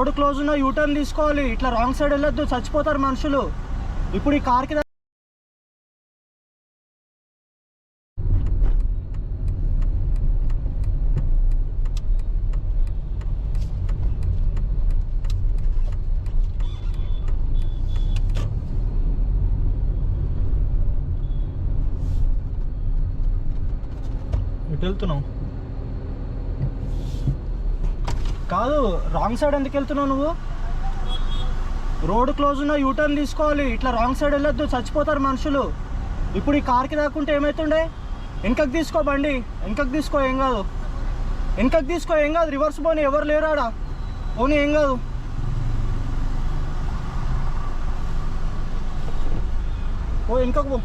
Road close ఉన్న U turn తీసుకోవాలి. ఇట్లా రాంగ్ సైడ్ వెళ్ళొద్దు, చచ్చిపోతారు మనుషులు. ఇప్పుడు ఈ కార్కి ఎటు వెళ్తున్నావు? కాదు, రాంగ్ సైడ్ ఎందుకు వెళ్తున్నావు నువ్వు? రోడ్ క్లోజ్ ఉన్న యూటర్న్ తీసుకోవాలి. ఇట్లా రాంగ్ సైడ్ వెళ్ళొద్దు, చచ్చిపోతారు మనుషులు. ఇప్పుడు ఈ కార్కి దాక్కుంటే ఏమవుతుండే? వెనకకి తీసుకో బండి, వెనకకి తీసుకో, ఏం కాదు. వెనకకి తీసుకో, ఏం కాదు. రివర్స్ పోనీ, ఎవరు లేరాడా, పోనీ, ఏం కాదు. ఓ వెనకకు పో.